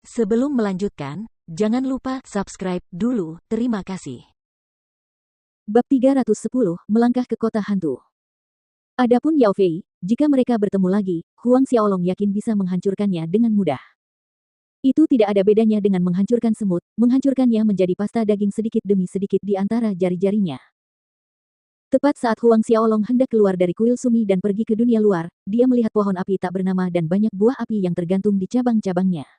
Sebelum melanjutkan, jangan lupa subscribe dulu. Terima kasih. Bab 310, Melangkah ke Kota Hantu. Adapun Yao Fei, jika mereka bertemu lagi, Huang Xiaolong yakin bisa menghancurkannya dengan mudah. Itu tidak ada bedanya dengan menghancurkan semut, menghancurkannya menjadi pasta daging sedikit demi sedikit di antara jari-jarinya. Tepat saat Huang Xiaolong hendak keluar dari kuil sumi dan pergi ke dunia luar, dia melihat pohon api tak bernama dan banyak buah api yang tergantung di cabang-cabangnya.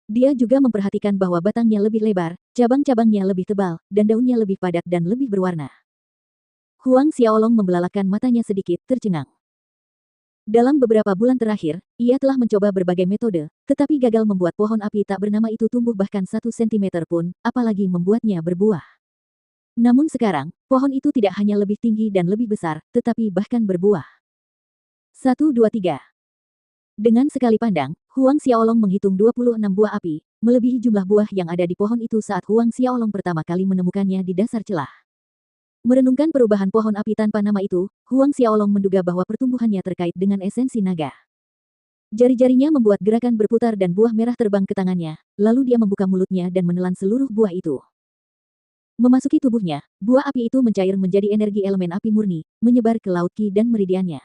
Dia juga memperhatikan bahwa batangnya lebih lebar, cabang-cabangnya lebih tebal, dan daunnya lebih padat dan lebih berwarna. Huang Xiaolong membelalakan matanya sedikit, tercengang. Dalam beberapa bulan terakhir, ia telah mencoba berbagai metode, tetapi gagal membuat pohon api tak bernama itu tumbuh bahkan 1 sentimeter pun, apalagi membuatnya berbuah. Namun sekarang, pohon itu tidak hanya lebih tinggi dan lebih besar, tetapi bahkan berbuah. 1, 2, 3. Dengan sekali pandang, Huang Xiaolong menghitung 26 buah api, melebihi jumlah buah yang ada di pohon itu saat Huang Xiaolong pertama kali menemukannya di dasar celah. Merenungkan perubahan pohon api tanpa nama itu, Huang Xiaolong menduga bahwa pertumbuhannya terkait dengan esensi naga. Jari-jarinya membuat gerakan berputar dan buah merah terbang ke tangannya, lalu dia membuka mulutnya dan menelan seluruh buah itu. Memasuki tubuhnya, buah api itu mencair menjadi energi elemen api murni, menyebar ke laut Qi dan meridiannya.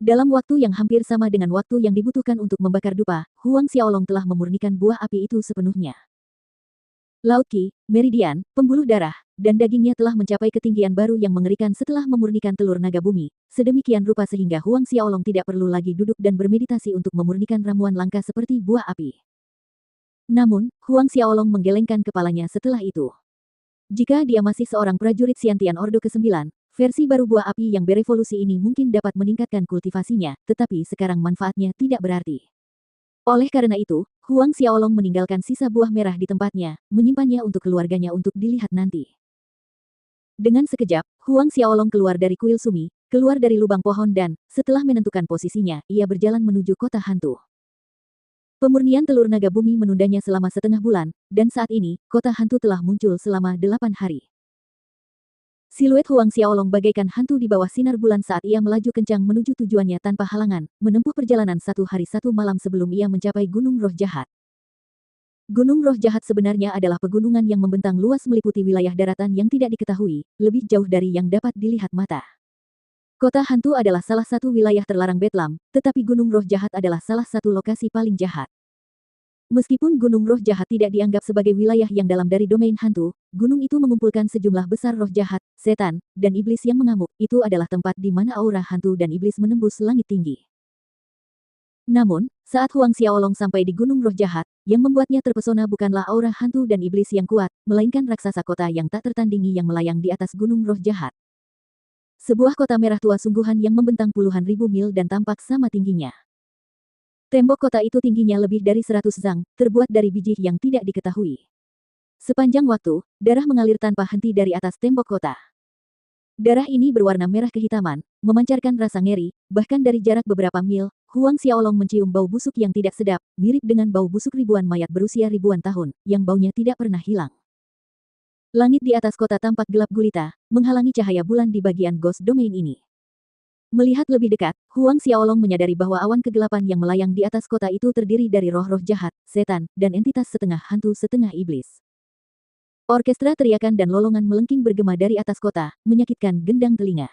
Dalam waktu yang hampir sama dengan waktu yang dibutuhkan untuk membakar dupa, Huang Xiaolong telah memurnikan buah api itu sepenuhnya. Laut Qi, meridian, pembuluh darah, dan dagingnya telah mencapai ketinggian baru yang mengerikan setelah memurnikan telur naga bumi, sedemikian rupa sehingga Huang Xiaolong tidak perlu lagi duduk dan bermeditasi untuk memurnikan ramuan langka seperti buah api. Namun, Huang Xiaolong menggelengkan kepalanya setelah itu. Jika dia masih seorang prajurit Xiantian Ordo ke-9, versi baru buah api yang berevolusi ini mungkin dapat meningkatkan kultivasinya, tetapi sekarang manfaatnya tidak berarti. Oleh karena itu, Huang Xiaolong meninggalkan sisa buah merah di tempatnya, menyimpannya untuk keluarganya untuk dilihat nanti. Dengan sekejap, Huang Xiaolong keluar dari kuil sumi, keluar dari lubang pohon dan, setelah menentukan posisinya, ia berjalan menuju kota hantu. Pemurnian telur naga bumi menundanya selama setengah bulan, dan saat ini, kota hantu telah muncul selama 8 hari. Siluet Huang Xiaolong bagaikan hantu di bawah sinar bulan saat ia melaju kencang menuju tujuannya tanpa halangan, menempuh perjalanan 1 hari 1 malam sebelum ia mencapai Gunung Roh Jahat. Gunung Roh Jahat sebenarnya adalah pegunungan yang membentang luas meliputi wilayah daratan yang tidak diketahui, lebih jauh dari yang dapat dilihat mata. Kota hantu adalah salah satu wilayah terlarang Betlam, tetapi Gunung Roh Jahat adalah salah satu lokasi paling jahat. Meskipun Gunung Roh Jahat tidak dianggap sebagai wilayah yang dalam dari domain hantu, gunung itu mengumpulkan sejumlah besar roh jahat, setan, dan iblis yang mengamuk. Itu adalah tempat di mana aura hantu dan iblis menembus langit tinggi. Namun, saat Huang Xiaolong sampai di Gunung Roh Jahat, yang membuatnya terpesona bukanlah aura hantu dan iblis yang kuat, melainkan raksasa kota yang tak tertandingi yang melayang di atas Gunung Roh Jahat. Sebuah kota merah tua sungguhan yang membentang puluhan ribu mil dan tampak sama tingginya. Tembok kota itu tingginya lebih dari 100 zang, terbuat dari biji yang tidak diketahui. Sepanjang waktu, darah mengalir tanpa henti dari atas tembok kota. Darah ini berwarna merah kehitaman, memancarkan rasa ngeri, bahkan dari jarak beberapa mil, Huang Xiaolong mencium bau busuk yang tidak sedap, mirip dengan bau busuk ribuan mayat berusia ribuan tahun, yang baunya tidak pernah hilang. Langit di atas kota tampak gelap gulita, menghalangi cahaya bulan di bagian ghost domain ini. Melihat lebih dekat, Huang Xiaolong menyadari bahwa awan kegelapan yang melayang di atas kota itu terdiri dari roh-roh jahat, setan, dan entitas setengah hantu setengah iblis. Orkestra teriakan dan lolongan melengking bergema dari atas kota, menyakitkan gendang telinga.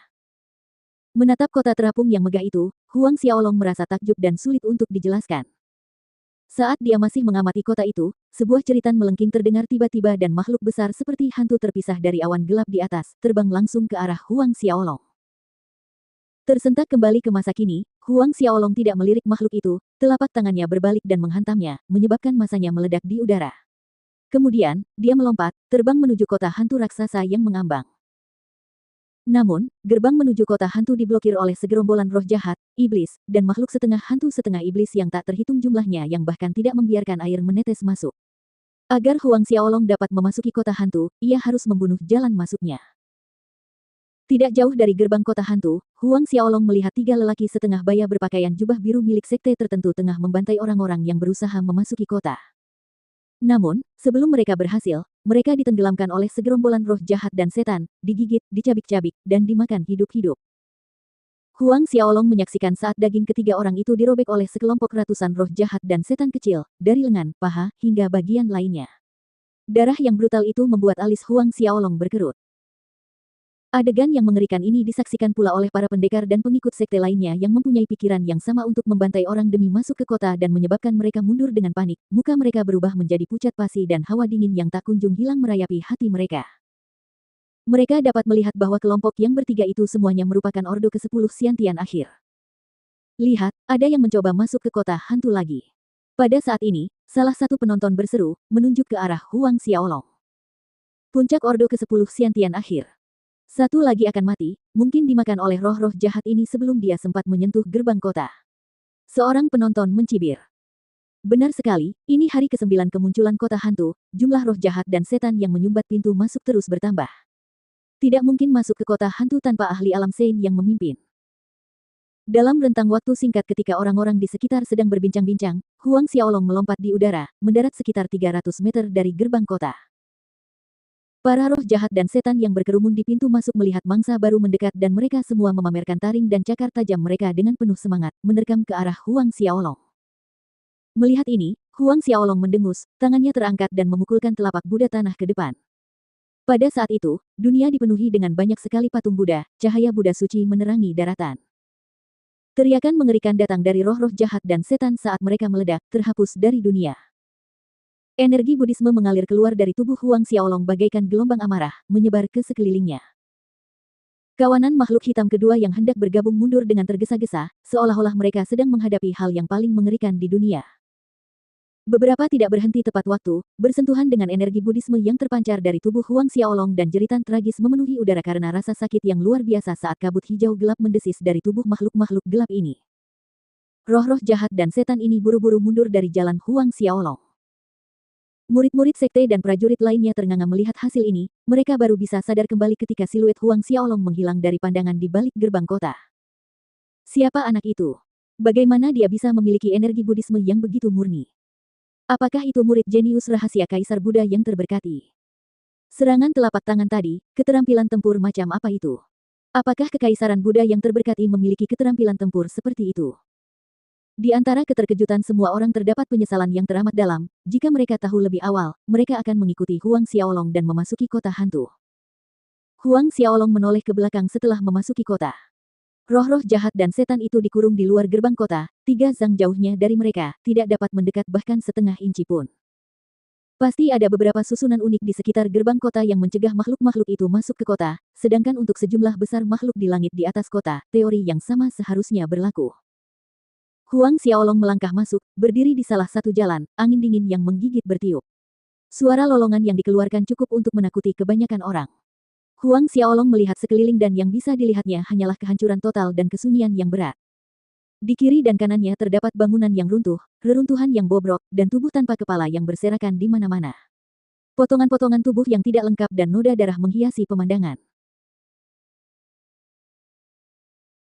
Menatap kota terapung yang megah itu, Huang Xiaolong merasa takjub dan sulit untuk dijelaskan. Saat dia masih mengamati kota itu, sebuah jeritan melengking terdengar tiba-tiba dan makhluk besar seperti hantu terpisah dari awan gelap di atas, terbang langsung ke arah Huang Xiaolong. Tersentak kembali ke masa kini, Huang Xiaolong tidak melirik makhluk itu, telapak tangannya berbalik dan menghantamnya, menyebabkan masanya meledak di udara. Kemudian, dia melompat, terbang menuju kota hantu raksasa yang mengambang. Namun, gerbang menuju kota hantu diblokir oleh segerombolan roh jahat, iblis, dan makhluk setengah hantu setengah iblis yang tak terhitung jumlahnya yang bahkan tidak membiarkan air menetes masuk. Agar Huang Xiaolong dapat memasuki kota hantu, ia harus membunuh jalan masuknya. Tidak jauh dari gerbang kota hantu, Huang Xiaolong melihat 3 lelaki setengah baya berpakaian jubah biru milik sekte tertentu tengah membantai orang-orang yang berusaha memasuki kota. Namun, sebelum mereka berhasil, mereka ditenggelamkan oleh segerombolan roh jahat dan setan, digigit, dicabik-cabik, dan dimakan hidup-hidup. Huang Xiaolong menyaksikan saat daging ketiga orang itu dirobek oleh sekelompok ratusan roh jahat dan setan kecil, dari lengan, paha, hingga bagian lainnya. Darah yang brutal itu membuat alis Huang Xiaolong berkerut. Adegan yang mengerikan ini disaksikan pula oleh para pendekar dan pengikut sekte lainnya yang mempunyai pikiran yang sama untuk membantai orang demi masuk ke kota dan menyebabkan mereka mundur dengan panik. Muka mereka berubah menjadi pucat pasi dan hawa dingin yang tak kunjung hilang merayapi hati mereka. Mereka dapat melihat bahwa kelompok yang bertiga itu semuanya merupakan Ordo ke-10 Xiantian akhir. Lihat, ada yang mencoba masuk ke kota hantu lagi. Pada saat ini, salah satu penonton berseru, menunjuk ke arah Huang Xiaolong. Puncak Ordo ke-10 Xiantian akhir. Satu lagi akan mati, mungkin dimakan oleh roh-roh jahat ini sebelum dia sempat menyentuh gerbang kota. Seorang penonton mencibir. Benar sekali, ini hari ke-9 kemunculan kota hantu, jumlah roh jahat dan setan yang menyumbat pintu masuk terus bertambah. Tidak mungkin masuk ke kota hantu tanpa ahli alam Sein yang memimpin. Dalam rentang waktu singkat ketika orang-orang di sekitar sedang berbincang-bincang, Huang Xiaolong melompat di udara, mendarat sekitar 300 meter dari gerbang kota. Para roh jahat dan setan yang berkerumun di pintu masuk melihat mangsa baru mendekat dan mereka semua memamerkan taring dan cakar tajam mereka dengan penuh semangat, menerkam ke arah Huang Xiaolong. Melihat ini, Huang Xiaolong mendengus, tangannya terangkat dan memukulkan telapak Buddha tanah ke depan. Pada saat itu, dunia dipenuhi dengan banyak sekali patung Buddha, cahaya Buddha suci menerangi daratan. Teriakan mengerikan datang dari roh-roh jahat dan setan saat mereka meledak, terhapus dari dunia. Energi Buddhisme mengalir keluar dari tubuh Huang Xiaolong bagaikan gelombang amarah, menyebar ke sekelilingnya. Kawanan makhluk hitam kedua yang hendak bergabung mundur dengan tergesa-gesa, seolah-olah mereka sedang menghadapi hal yang paling mengerikan di dunia. Beberapa tidak berhenti tepat waktu, bersentuhan dengan energi Buddhisme yang terpancar dari tubuh Huang Xiaolong dan jeritan tragis memenuhi udara karena rasa sakit yang luar biasa saat kabut hijau gelap mendesis dari tubuh makhluk-makhluk gelap ini. Roh-roh jahat dan setan ini buru-buru mundur dari jalan Huang Xiaolong. Murid-murid sekte dan prajurit lainnya ternganga melihat hasil ini, mereka baru bisa sadar kembali ketika siluet Huang Xiaolong menghilang dari pandangan di balik gerbang kota. Siapa anak itu? Bagaimana dia bisa memiliki energi Buddhisme yang begitu murni? Apakah itu murid jenius rahasia Kaisar Buddha yang terberkati? Serangan telapak tangan tadi, keterampilan tempur macam apa itu? Apakah Kekaisaran Buddha yang terberkati memiliki keterampilan tempur seperti itu? Di antara keterkejutan semua orang terdapat penyesalan yang teramat dalam, jika mereka tahu lebih awal, mereka akan mengikuti Huang Xiaolong dan memasuki kota hantu. Huang Xiaolong menoleh ke belakang setelah memasuki kota. Roh-roh jahat dan setan itu dikurung di luar gerbang kota, 3 zang jauhnya dari mereka, tidak dapat mendekat bahkan setengah inci pun. Pasti ada beberapa susunan unik di sekitar gerbang kota yang mencegah makhluk-makhluk itu masuk ke kota, sedangkan untuk sejumlah besar makhluk di langit di atas kota, teori yang sama seharusnya berlaku. Huang Xiaolong melangkah masuk, berdiri di salah satu jalan, angin dingin yang menggigit bertiup. Suara lolongan yang dikeluarkan cukup untuk menakuti kebanyakan orang. Huang Xiaolong melihat sekeliling dan yang bisa dilihatnya hanyalah kehancuran total dan kesunyian yang berat. Di kiri dan kanannya terdapat bangunan yang runtuh, reruntuhan yang bobrok, dan tubuh tanpa kepala yang berserakan di mana-mana. Potongan-potongan tubuh yang tidak lengkap dan noda darah menghiasi pemandangan.